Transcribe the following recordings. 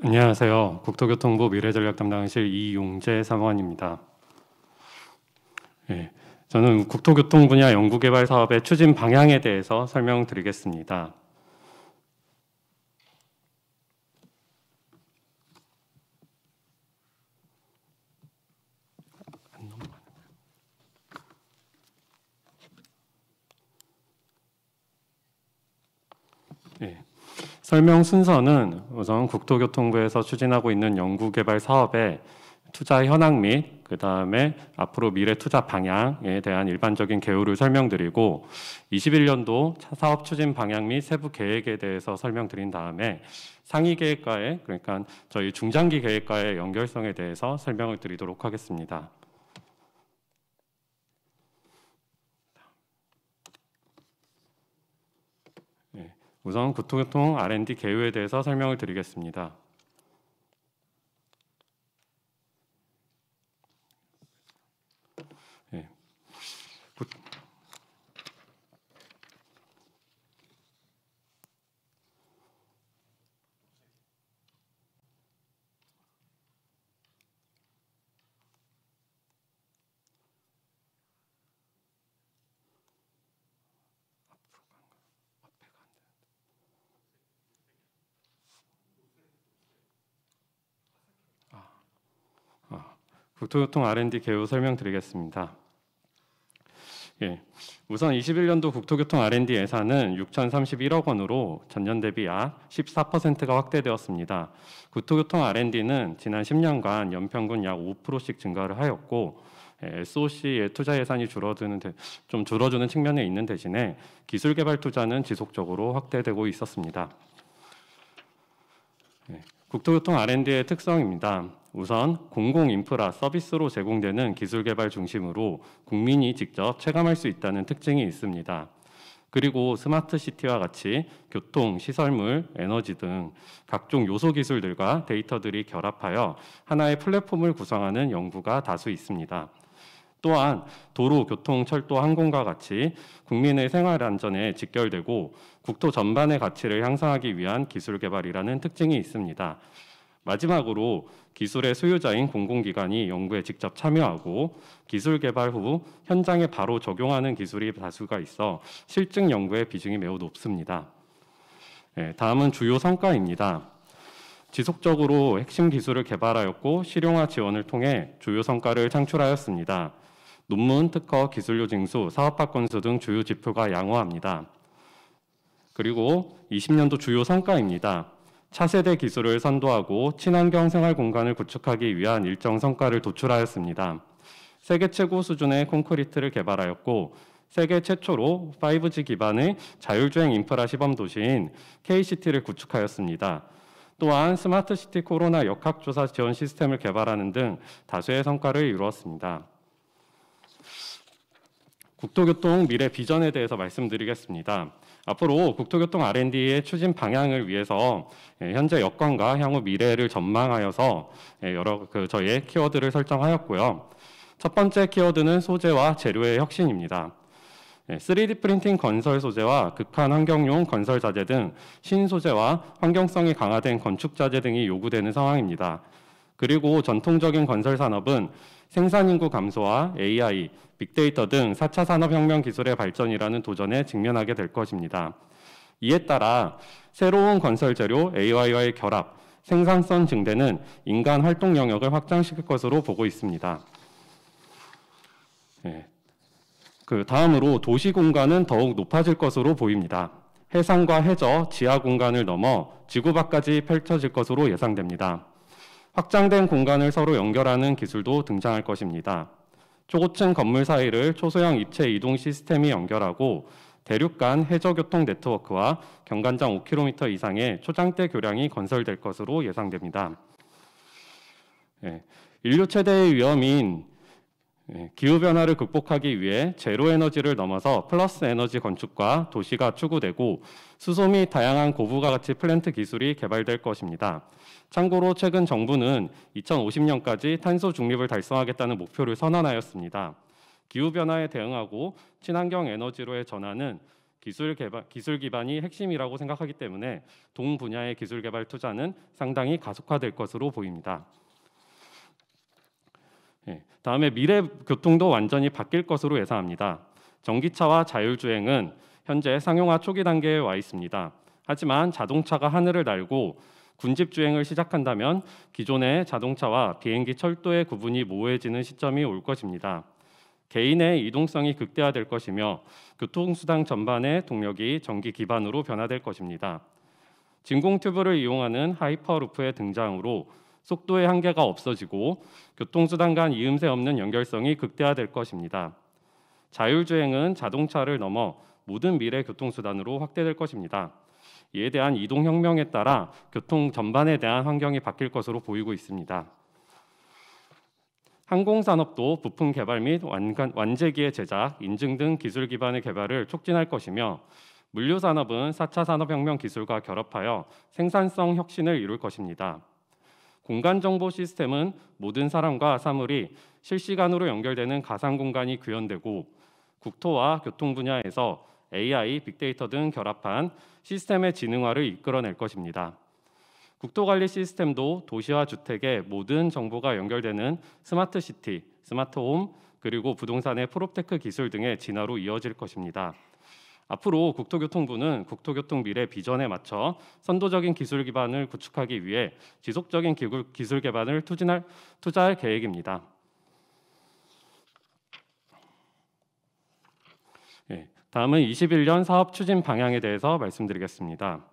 안녕하세요. 국토교통부 미래전략 담당실 이용재 사무관입니다. 저는 국토교통 분야 연구개발 사업의 추진 방향에 대해서 설명드리겠습니다. 설명 순서는 우선 국토교통부에서 추진하고 있는 연구개발 사업의 투자 현황 및 그 다음에 앞으로 미래 투자 방향에 대한 일반적인 개요를 설명드리고 21년도 사업 추진 방향 및 세부 계획에 대해서 설명드린 다음에 상위 계획과의 그러니까 저희 중장기 계획과의 연결성에 대해서 설명을 드리도록 하겠습니다. 우선 국토교통 R&D 개요에 대해서 설명을 드리겠습니다. 국토교통 R&D 개요 설명드리겠습니다. 우선 21년도 국토교통 R&D 예산은 6,031억 원으로 전년 대비 약 14%가 확대되었습니다. 국토교통 R&D는 지난 10년간 연평균 약 5%씩 증가를 하였고 SOC의 투자 예산이 좀 줄어드는 측면에 있는 대신에 기술개발 투자는 지속적으로 확대되고 있었습니다. 국토교통 R&D의 특성입니다. 우선 공공인프라 서비스로 제공되는 기술개발 중심으로 국민이 직접 체감할 수 있다는 특징이 있습니다. 그리고 스마트시티와 같이 교통, 시설물, 에너지 등 각종 요소 기술들과 데이터들이 결합하여 하나의 플랫폼을 구성하는 연구가 다수 있습니다. 또한 도로, 교통, 철도, 항공과 같이 국민의 생활 안전에 직결되고 국토 전반의 가치를 향상하기 위한 기술 개발이라는 특징이 있습니다. 마지막으로 기술의 소유자인 공공기관이 연구에 직접 참여하고 기술 개발 후 현장에 바로 적용하는 기술이 다수가 있어 실증 연구의 비중이 매우 높습니다. 다음은 주요 성과입니다. 지속적으로 핵심 기술을 개발하였고 실용화 지원을 통해 주요 성과를 창출하였습니다. 논문, 특허, 기술료 징수, 사업화 건수 등 주요 지표가 양호합니다. 그리고 20년도 주요 성과입니다. 차세대 기술을 선도하고 친환경 생활 공간을 구축하기 위한 일정 성과를 도출하였습니다. 세계 최고 수준의 콘크리트를 개발하였고 세계 최초로 5G 기반의 자율주행 인프라 시범 도시인 K시티를 구축하였습니다. 또한 스마트시티 코로나 역학조사 지원 시스템을 개발하는 등 다수의 성과를 이루었습니다. 국토교통 미래 비전에 대해서 말씀드리겠습니다. 앞으로 국토교통 R&D의 추진 방향을 위해서 현재 여건과 향후 미래를 전망하여서 여러 저희의 키워드를 설정하였고요. 첫 번째 키워드는 소재와 재료의 혁신입니다. 3D 프린팅 건설 소재와 극한 환경용 건설 자재 등 신소재와 환경성이 강화된 건축 자재 등이 요구되는 상황입니다. 그리고 전통적인 건설 산업은 생산 인구 감소와 AI, 빅데이터 등 4차 산업혁명 기술의 발전이라는 도전에 직면하게 될 것입니다. 이에 따라 새로운 건설 재료 AI와의 결합, 생산성 증대는 인간 활동 영역을 확장시킬 것으로 보고 있습니다. 다음으로 도시 공간은 더욱 높아질 것으로 보입니다. 해상과 해저, 지하 공간을 넘어 지구 밖까지 펼쳐질 것으로 예상됩니다. 확장된 공간을 서로 연결하는 기술도 등장할 것입니다. 초고층 건물 사이를 초소형 입체 이동 시스템이 연결하고 대륙 간 해저교통 네트워크와 경관장 5km 이상의 초장대 교량이 건설될 것으로 예상됩니다. 인류 최대의 위험인 기후변화를 극복하기 위해 제로에너지를 넘어서 플러스 에너지 건축과 도시가 추구되고 수소 및 다양한 고부가 가치 플랜트 기술이 개발될 것입니다. 참고로 최근 정부는 2050년까지 탄소 중립을 달성하겠다는 목표를 선언하였습니다. 기후변화에 대응하고 친환경 에너지로의 전환은 기술 기반이 핵심이라고 생각하기 때문에 동 분야의 기술 개발 투자는 상당히 가속화될 것으로 보입니다. 다음에 미래 교통도 완전히 바뀔 것으로 예상합니다. 전기차와 자율주행은 현재 상용화 초기 단계에 와 있습니다. 하지만 자동차가 하늘을 날고 군집 주행을 시작한다면 기존의 자동차와 비행기, 철도의 구분이 모호해지는 시점이 올 것입니다. 개인의 이동성이 극대화될 것이며 교통수단 전반의 동력이 전기 기반으로 변화될 것입니다. 진공 튜브를 이용하는 하이퍼루프의 등장으로 속도의 한계가 없어지고 교통수단 간 이음새 없는 연결성이 극대화될 것입니다. 자율주행은 자동차를 넘어 모든 미래 교통수단으로 확대될 것입니다. 이에 대한 이동혁명에 따라 교통 전반에 대한 환경이 바뀔 것으로 보이고 있습니다. 항공산업도 부품 개발 및 완제기의 제작, 인증 등 기술 기반의 개발을 촉진할 것이며 물류산업은 4차 산업혁명 기술과 결합하여 생산성 혁신을 이룰 것입니다. 공간정보 시스템은 모든 사람과 사물이 실시간으로 연결되는 가상 공간이 구현되고 국토와 교통 분야에서 AI, 빅데이터 등 결합한 시스템의 지능화를 이끌어낼 것입니다. 국토관리 시스템도 도시와 주택의 모든 정보가 연결되는 스마트시티, 스마트홈, 그리고 부동산의 프롭테크 기술 등의 진화로 이어질 것입니다. 앞으로 국토교통부는 국토교통 미래 비전에 맞춰 선도적인 기술 기반을 구축하기 위해 지속적인 기술 개발을 투자할 계획입니다. 다음은 21년 사업 추진 방향에 대해서 말씀드리겠습니다.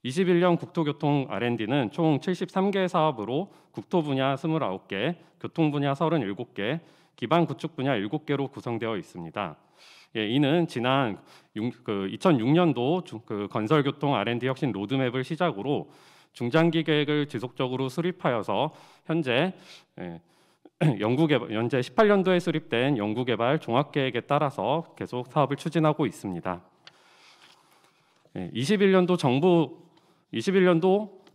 21년 국토교통 R&D는 총 73개 사업으로 국토 분야 29개, 교통 분야 37개, 기반 구축 분야 7개로 구성되어 있습니다. 이는 지난 2006년도 건설교통 R&D 혁신 로드맵을 시작으로 중장기 계획을 지속적으로 수립하여서 현재 18년도에 수립된 연구개발 종합계획에 따라서 계속 사업을 추진하고 있습니다. 21년도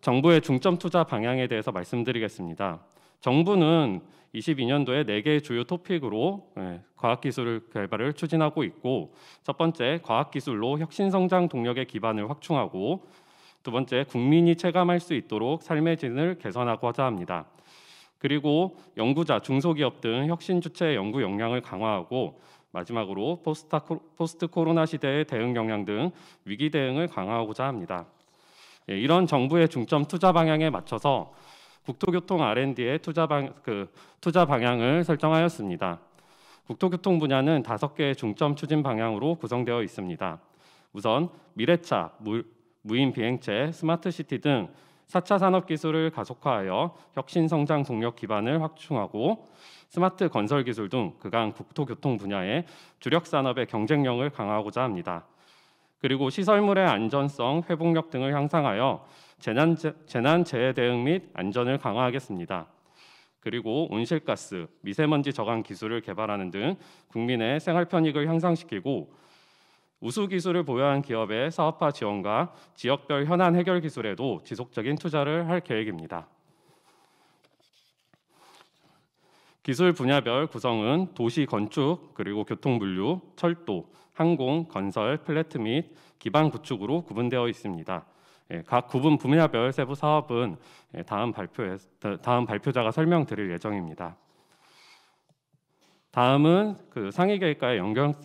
정부의 중점 투자 방향에 대해서 말씀드리겠습니다. 정부는 22년도에 4개의 주요 토픽으로 과학기술 개발을 추진하고 있고, 첫 번째, 과학기술로 혁신성장 동력의 기반을 확충하고, 두 번째, 국민이 체감할 수 있도록 삶의 질을 개선하고자 합니다. 그리고 연구자, 중소기업 등 혁신 주체의 연구 역량을 강화하고, 마지막으로 포스트 코로나 시대의 대응 역량 등 위기 대응을 강화하고자 합니다. 이런 정부의 중점 투자 방향에 맞춰서 국토교통 R&D의 투자 방향을 설정하였습니다. 국토교통 분야는 5개의 중점 추진 방향으로 구성되어 있습니다. 우선 미래차, 무인 비행체, 스마트시티 등 4차 산업 기술을 가속화하여 혁신 성장 동력 기반을 확충하고, 스마트 건설 기술 등 그간 국토교통 분야의 주력 산업의 경쟁력을 강화하고자 합니다. 그리고 시설물의 안전성, 회복력 등을 향상하여 재난재해 대응 및 안전을 강화하겠습니다. 그리고 온실가스, 미세먼지 저감 기술을 개발하는 등 국민의 생활 편익을 향상시키고, 우수 기술을 보유한 기업의 사업화 지원과 지역별 현안 해결 기술에도 지속적인 투자를 할 계획입니다. 기술 분야별 구성은 도시 건축, 그리고 교통 물류, 철도, 항공, 건설, 플랫 및 기반 구축으로 구분되어 있습니다. 각 구분 분야별 세부 사업은 다음 발표자가 설명드릴 예정입니다. 다음은 상위 계획과의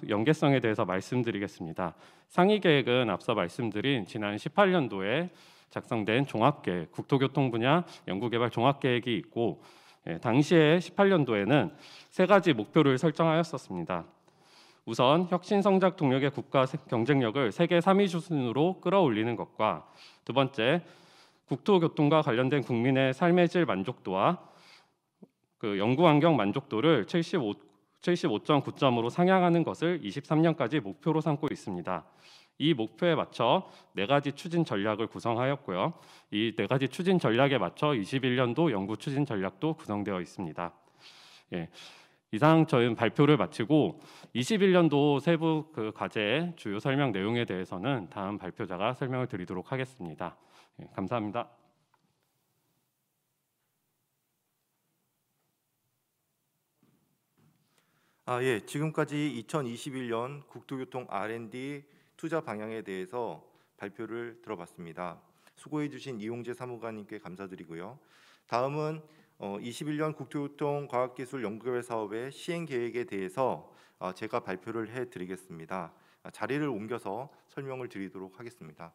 연계성에 대해서 말씀드리겠습니다. 상위 계획은 앞서 말씀드린 지난 18년도에 작성된 종합계획, 국토교통 분야 연구개발 종합계획이 있고, 당시에 18년도에는 3가지 목표를 설정하였었습니다. 우선 혁신성장 동력의 국가 경쟁력을 세계 3위 수준으로 끌어올리는 것과, 두 번째, 국토교통과 관련된 국민의 삶의 질 만족도와 연구환경 만족도를 75.9점으로 상향하는 것을 23년까지 목표로 삼고 있습니다. 이 목표에 맞춰 4가지 추진 전략을 구성하였고요. 이 4가지 추진 전략에 맞춰 21년도 연구 추진 전략도 구성되어 있습니다. 이상 저희는 발표를 마치고 21년도 세부 과제의 주요 설명 내용에 대해서는 다음 발표자가 설명을 드리도록 하겠습니다. 감사합니다. 지금까지 2021년 국토교통 R&D 투자 방향에 대해서 발표를 들어봤습니다. 수고해 주신 이용재 사무관님께 감사드리고요. 다음은 21년 국토교통과학기술연구개발 사업의 시행 계획에 대해서 제가 발표를 해드리겠습니다. 자리를 옮겨서 설명을 드리도록 하겠습니다.